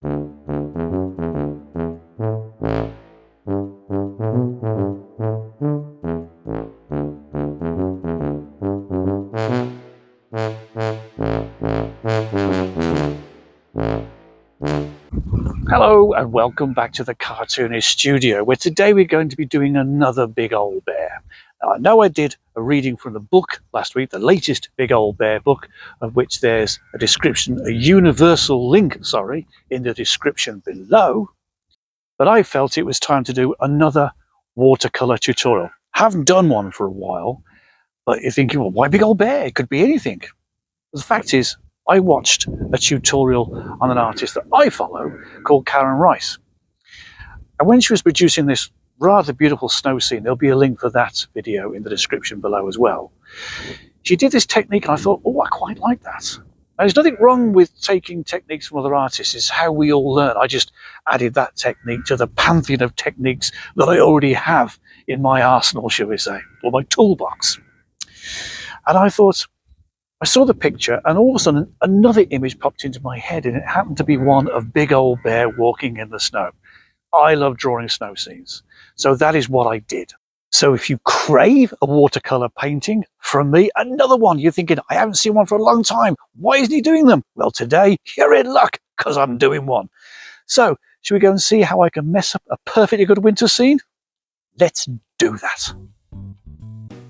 Hello and welcome back to the Cartoonist Studio, where today we're going to be doing another Big Old Bear. Now, I know I did a reading from the book last week, the latest Big Old Bear book, of which there's a description, a universal link, in the description below, but I felt it was time to do another watercolour tutorial. Haven't done one for a while, but you're thinking, well, why Big Old Bear? It could be anything. The fact is, I watched a tutorial on an artist that I follow called Karen Rice. And when she was producing this rather beautiful snow scene, there'll be a link for that video in the description below as well. She did this technique and I thought, oh, I quite like that. Now, there's nothing wrong with taking techniques from other artists. It's how we all learn. I just added that technique to the pantheon of techniques that I already have in my arsenal, shall we say, or my toolbox. And I thought, I saw the picture and all of a sudden another image popped into my head, and it happened to be one of Big Old Bear walking in the snow. I love drawing snow scenes, so that is what I did. So if you crave a watercolour painting from me, another one, you're thinking, I haven't seen one for a long time, why isn't he doing them? Well, today you're in luck because I'm doing one. So should we go and see how I can mess up a perfectly good winter scene? Let's do that.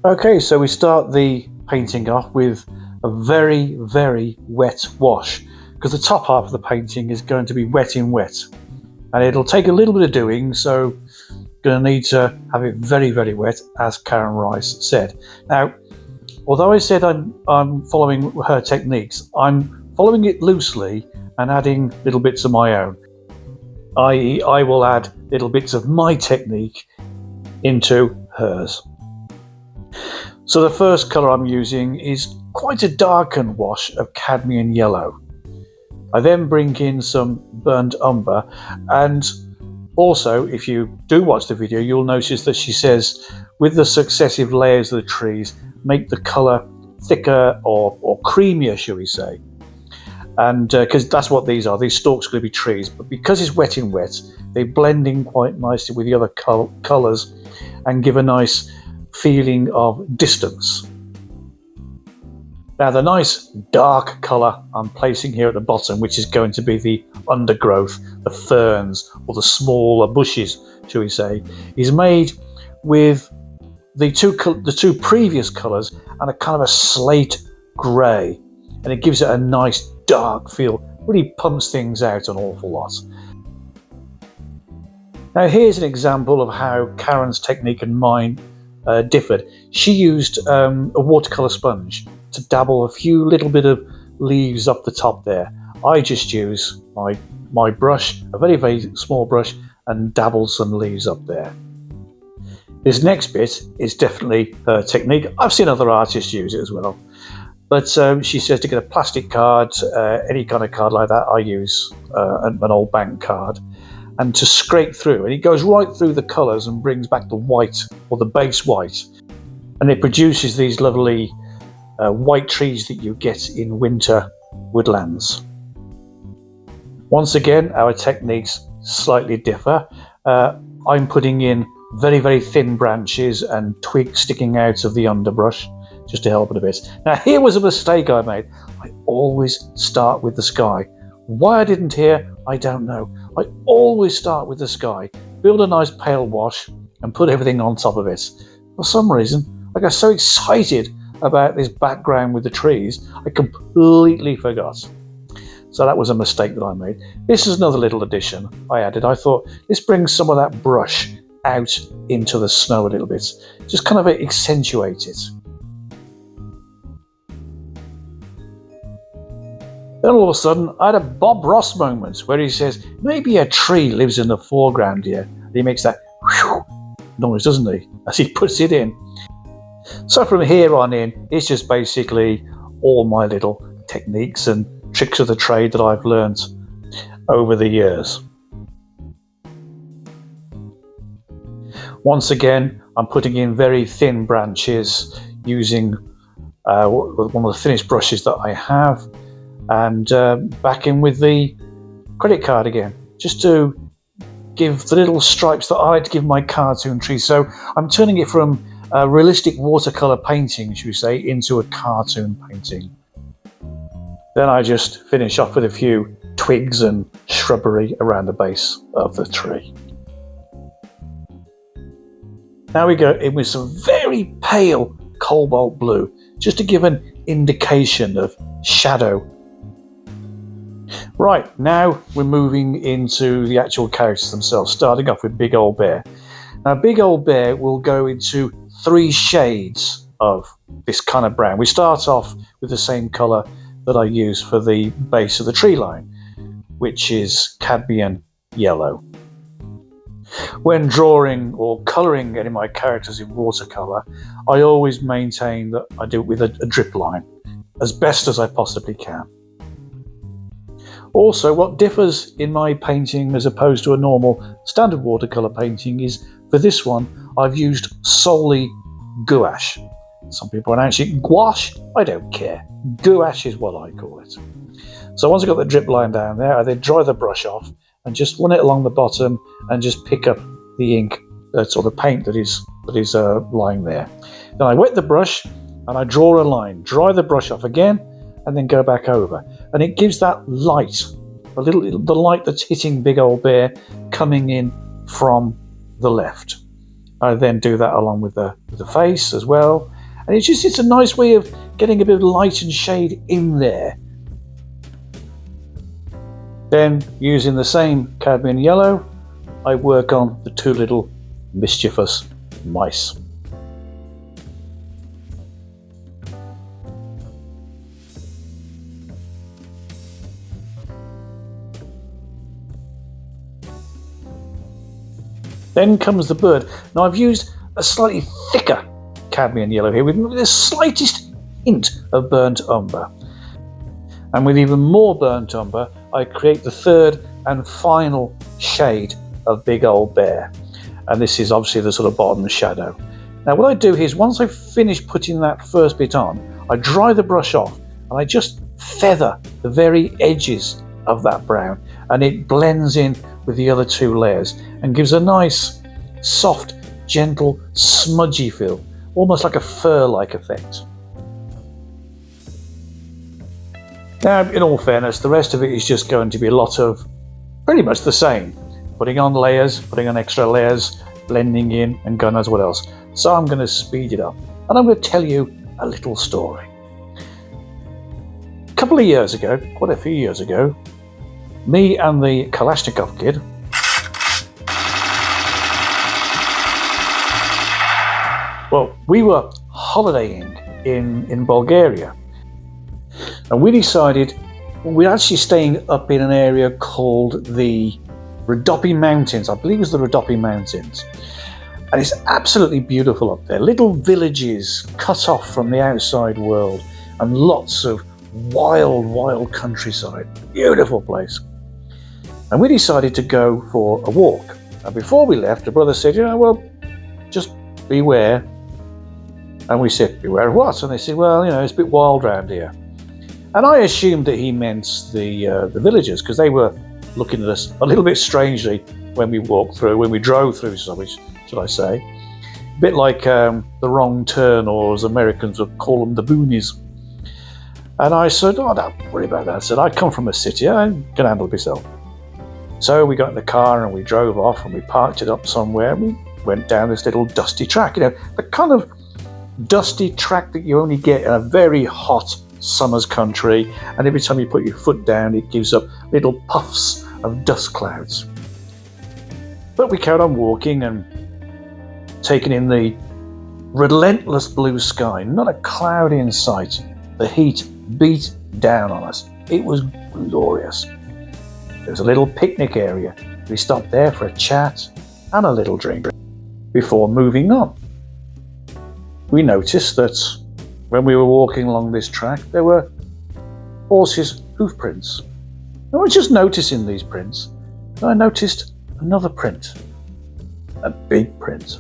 Okay, so we start the painting off with a very, very wet wash, because the top half of the painting is going to be wet in wet, and it'll take a little bit of doing, so going to need to have it very, very wet, as Karen Rice said. Now, although I said I'm following her techniques, I'm following it loosely and adding little bits of my own, i.e. I will add little bits of my technique into hers. So the first colour I'm using is quite a darkened wash of cadmium yellow. I then bring in some burnt umber, and also if you do watch the video you'll notice that she says with the successive layers of the trees make the colour thicker or creamier, shall we say, and because that's what these are. These stalks are going to be trees, but because it's wet in wet they blend in quite nicely with the other colours and give a nice feeling of distance. Now the nice dark colour I'm placing here at the bottom, which is going to be the undergrowth, the ferns or the smaller bushes, shall we say, is made with the two previous colours and a kind of a slate grey, and it gives it a nice dark feel, really pumps things out an awful lot. Now here's an example of how Karen's technique and mine differed. She used a watercolour sponge to dabble a few little bit of leaves up the top there. I just use my brush, a very, very small brush, and dabble some leaves up there. This next bit is definitely her technique. I've seen other artists use it as well, but she says to get a plastic card, any kind of card like that. I use an old bank card, and to scrape through, and it goes right through the colours and brings back the white or the base white, and it produces these lovely white trees that you get in winter woodlands. Once again, our techniques slightly differ. I'm putting in very, very thin branches and twigs sticking out of the underbrush just to help it a bit. Now here was a mistake I made. I always start with the sky. Why I didn't here, I don't know. I always start with the sky, build a nice pale wash and put everything on top of it. For some reason, I got so excited about this background with the trees, I completely forgot. So that was a mistake that I made. This is another little addition I added. I thought, let's bring some of that brush out into the snow a little bit. Just kind of accentuate it. Then all of a sudden, I had a Bob Ross moment where he says, maybe a tree lives in the foreground here. And he makes that whew noise, doesn't he, as he puts it in. So from here on in, it's just basically all my little techniques and tricks of the trade that I've learned over the years. Once again, I'm putting in very thin branches using one of the thinnest brushes that I have, and back in with the credit card again, just to give the little stripes that I like to give my cartoon trees. So I'm turning it from a realistic watercolour painting, should we say, into a cartoon painting. Then I just finish off with a few twigs and shrubbery around the base of the tree. Now we go in with some very pale cobalt blue, just to give an indication of shadow. Right, now we're moving into the actual characters themselves, starting off with Big Old Bear. Now, Big Old Bear will go into 3 shades of this kind of brown. We start off with the same colour that I use for the base of the tree line, which is cadmium yellow. When drawing or colouring any of my characters in watercolour, I always maintain that I do it with a drip line, as best as I possibly can. Also, what differs in my painting as opposed to a normal standard watercolour painting is, for this one, I've used solely gouache. Some people pronounce it gouache, I don't care. Gouache is what I call it. So once I've got the drip line down there, I then dry the brush off and just run it along the bottom and just pick up the ink, or the paint that is lying there. Then I wet the brush and I draw a line, dry the brush off again, and then go back over. And it gives that light, the light that's hitting Big Old Bear coming in from the left. I then do that along with the face as well. And it's a nice way of getting a bit of light and shade in there. Then, using the same cadmium yellow, I work on the 2 little mischievous mice. Then comes the bird. Now, I've used a slightly thicker cadmium yellow here with the slightest hint of burnt umber. And with even more burnt umber, I create the 3rd and final shade of Big Old Bear. And this is obviously the sort of bottom shadow. Now, what I do here is, once I finish putting that first bit on, I dry the brush off and I just feather the very edges of that brown, and it blends in with the other 2 layers and gives a nice, soft, gentle, smudgy feel, almost like a fur-like effect. Now, in all fairness, the rest of it is just going to be a lot of pretty much the same. Putting on layers, putting on extra layers, blending in, and God knows what else. So I'm going to speed it up, and I'm going to tell you a little story. A couple of years ago, quite a few years ago, me and the Kalashnikov kid we were holidaying in Bulgaria. And we decided we're actually staying up in an area called the Rhodope Mountains. I believe it was the Rhodope Mountains. And it's absolutely beautiful up there. Little villages cut off from the outside world and lots of wild countryside. Beautiful place. And we decided to go for a walk. And before we left, the brother said, just beware. And we said, beware of what? And they said, it's a bit wild around here. And I assumed that he meant the villagers, because they were looking at us a little bit strangely when we drove through, should I say. A bit like the wrong turn, or as Americans would call them, the boonies. And I said, don't worry about that. I said, I come from a city, I can handle it myself. So we got in the car and we drove off and we parked it up somewhere and we went down this little dusty track. The kind of dusty track that you only get in a very hot summer's country, and every time you put your foot down it gives up little puffs of dust clouds. But we carried on walking and taking in the relentless blue sky, not a cloud in sight. The heat beat down on us. It was glorious. There was a little picnic area. We stopped there for a chat and a little drink before moving on. We noticed that when we were walking along this track, there were horses' hoof prints. I was just noticing these prints, and I noticed another print, a big print.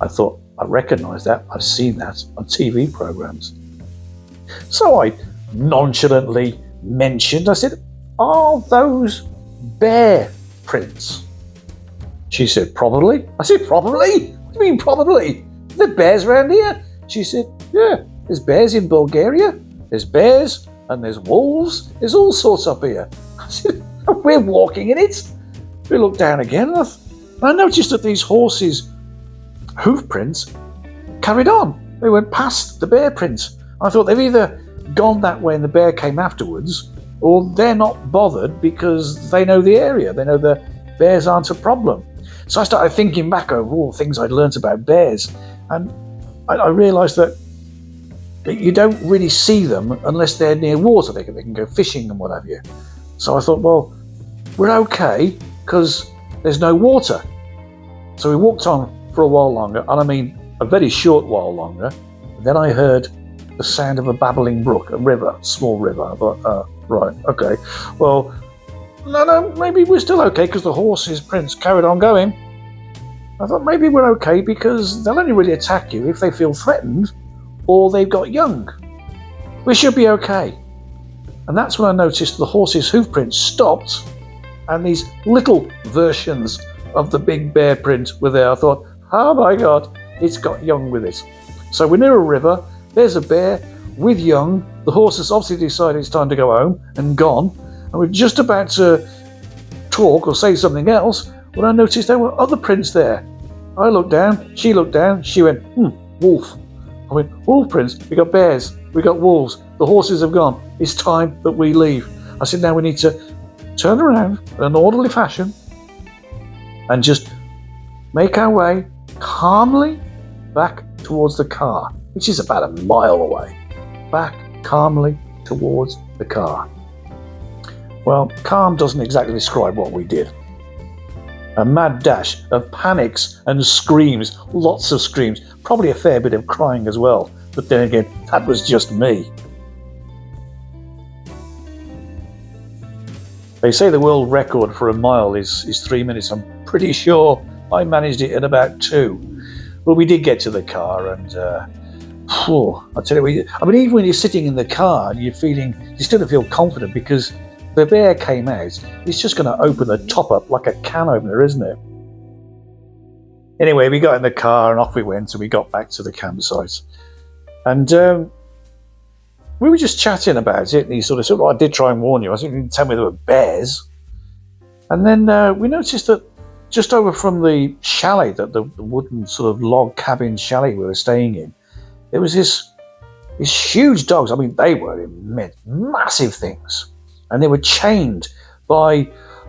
I thought, I recognise that, I've seen that on TV programmes. So I nonchalantly mentioned, I said, are those bear prints. She said, probably. I said, probably? What do you mean, probably? Are there bears around here? She said, yeah, there's bears in Bulgaria. There's bears and there's wolves. There's all sorts up here. I said, we're walking in it. We looked down again and I noticed that these horses' hoof prints carried on. They went past the bear prints. I thought they've either gone that way and the bear came afterwards, or they're not bothered because they know the area. They know the bears aren't a problem. So I started thinking back over all the things I'd learnt about bears, and I realised that you don't really see them unless they're near water. They can go fishing and what have you. So I thought, well, we're okay because there's no water. So we walked on for a while longer, and I mean a very short while longer. Then I heard the sound of a babbling brook, a river, small river. I thought, right, okay. Well, no, maybe we're still okay because the horse's prints carried on going. I thought maybe we're okay because they'll only really attack you if they feel threatened or they've got young. We should be okay. And that's when I noticed the horse's hoof prints stopped and these little versions of the big bear print were there. I thought, oh my God, it's got young with it. So we're near a river, there's a bear with young. The horse has obviously decided it's time to go home and gone. And we're just about to talk or say something else when I noticed there were other prints there. I looked down, she looked down, she went, wolf. I went, wolf prints, we got bears, we got wolves, the horses have gone, it's time that we leave. I said, now we need to turn around in an orderly fashion and just make our way calmly back towards the car, which is about a mile away. Back calmly towards the car. Well, calm doesn't exactly describe what we did. A mad dash of panics and screams, lots of screams, probably a fair bit of crying as well. But then again, that was just me. They say the world record for a mile is 3 minutes. I'm pretty sure I managed it in about 2. Well, we did get to the car and I tell you, even when you're sitting in the car and you still don't feel confident because the bear came out, it's just going to open the top up like a can opener, isn't it? Anyway, we got in the car and off we went and we got back to the campsite. And we were just chatting about it and he sort of said, well, I did try and warn you. I think you didn't tell me there were bears. And then we noticed that just over from the chalet, the wooden sort of log cabin chalet we were staying in, there was these huge dogs. I mean, they were immense, massive things. And they were chained by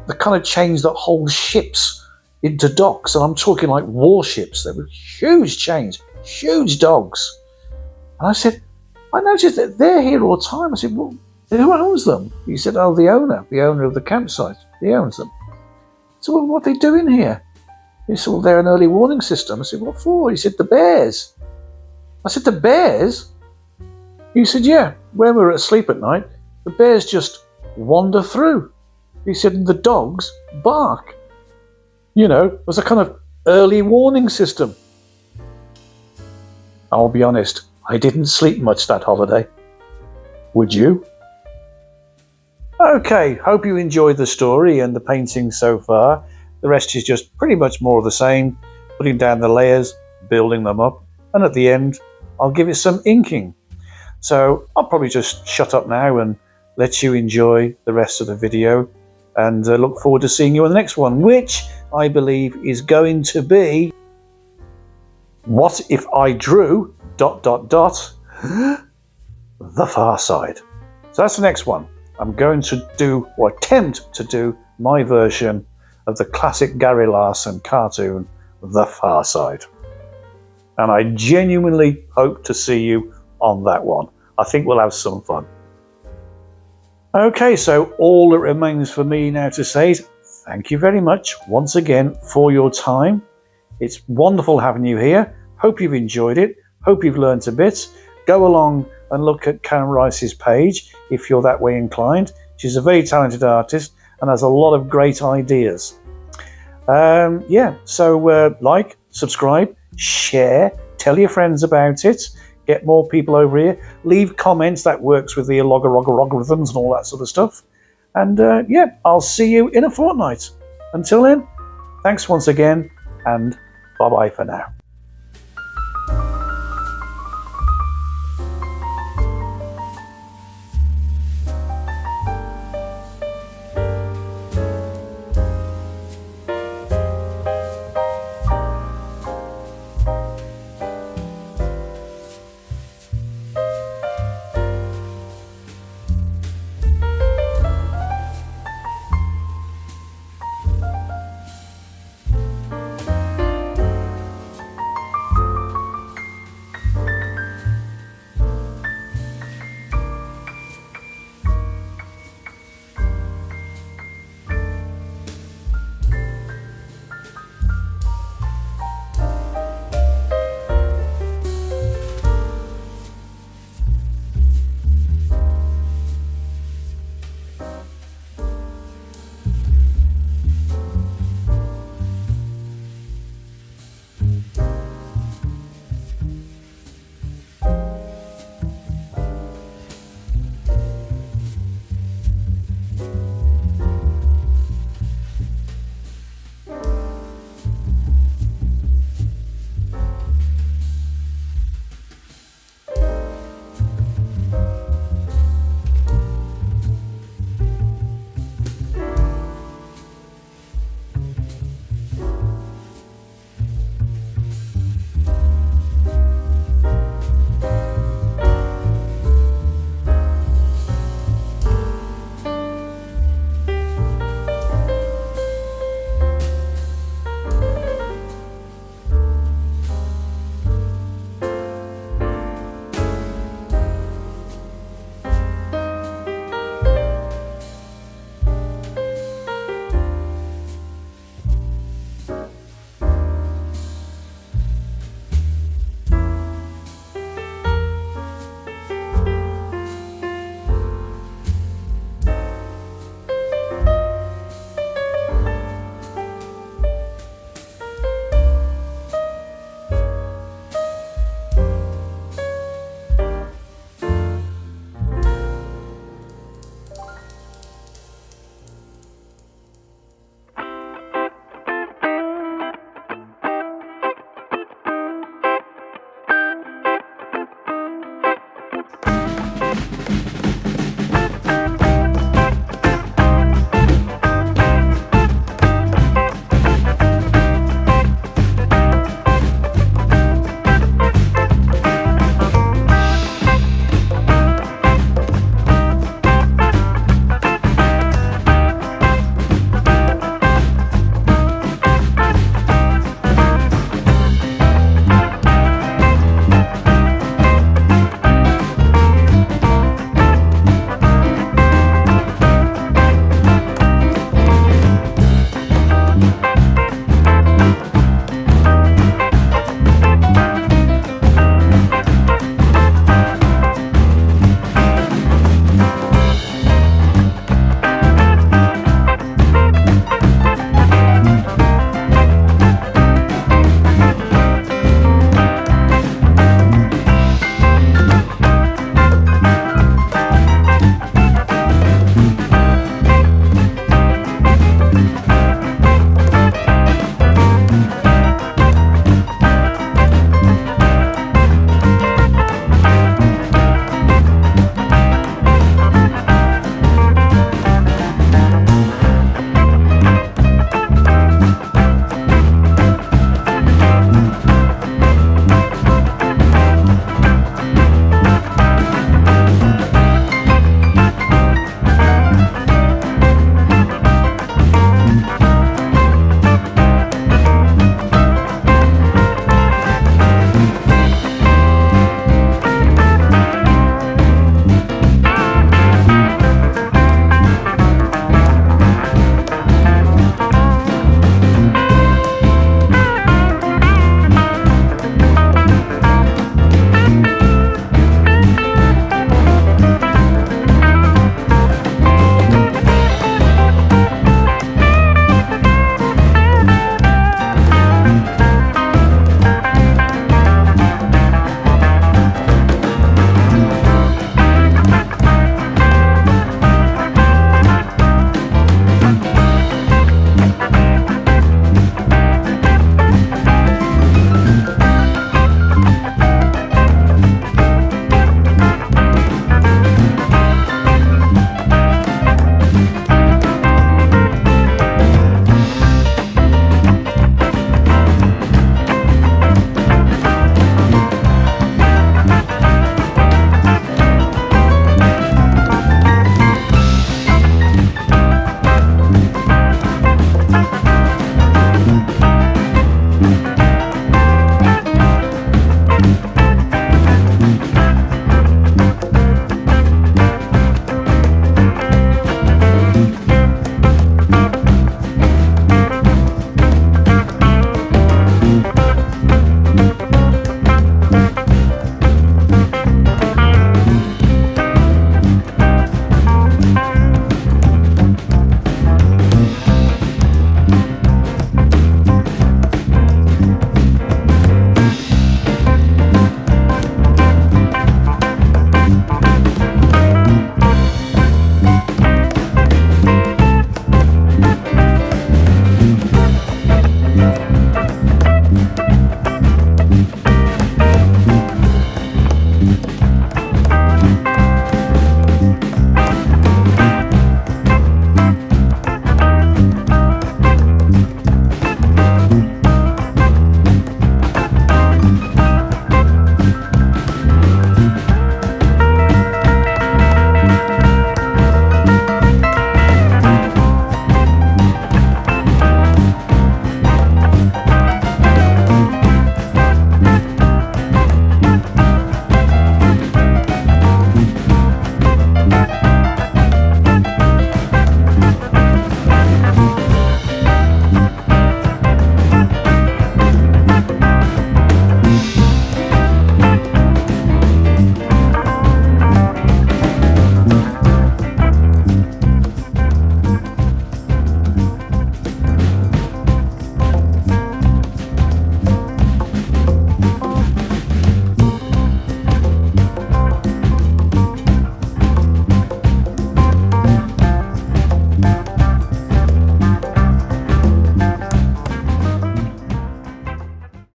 the kind of chains that hold ships into docks. And I'm talking like warships. They were huge chains, huge dogs. And I said, I noticed that they're here all the time. I said, well, who owns them? He said, oh, the owner of the campsite. He owns them. So, well, what are they doing here? He said, well, they're an early warning system. I said, what for? He said, the bears. I said, the bears? He said, yeah, when we were asleep at night, the bears just wander through. He said, and the dogs bark. You know, it was a kind of early warning system. I'll be honest, I didn't sleep much that holiday. Would you? Okay, hope you enjoyed the story and the painting so far. The rest is just pretty much more of the same, putting down the layers, building them up, and at the end, I'll give it some inking. So I'll probably just shut up now and let you enjoy the rest of the video and look forward to seeing you on the next one, which I believe is going to be What If I Drew ... The Far Side. So that's the next one. I'm going to do, or attempt to do, my version of the classic Gary Larson cartoon, The Far Side. And I genuinely hope to see you on that one. I think we'll have some fun. Okay, so all that remains for me now to say is thank you very much once again for your time. It's wonderful having you here. Hope you've enjoyed it. Hope you've learnt a bit. Go along and look at Karen Rice's page if you're that way inclined. She's a very talented artist and has a lot of great ideas. So like, subscribe, share, tell your friends about it. Get more people over here. Leave comments. That works with the logarithms and all that sort of stuff. And yeah, I'll see you in a fortnight. Until then, thanks once again, and bye-bye for now.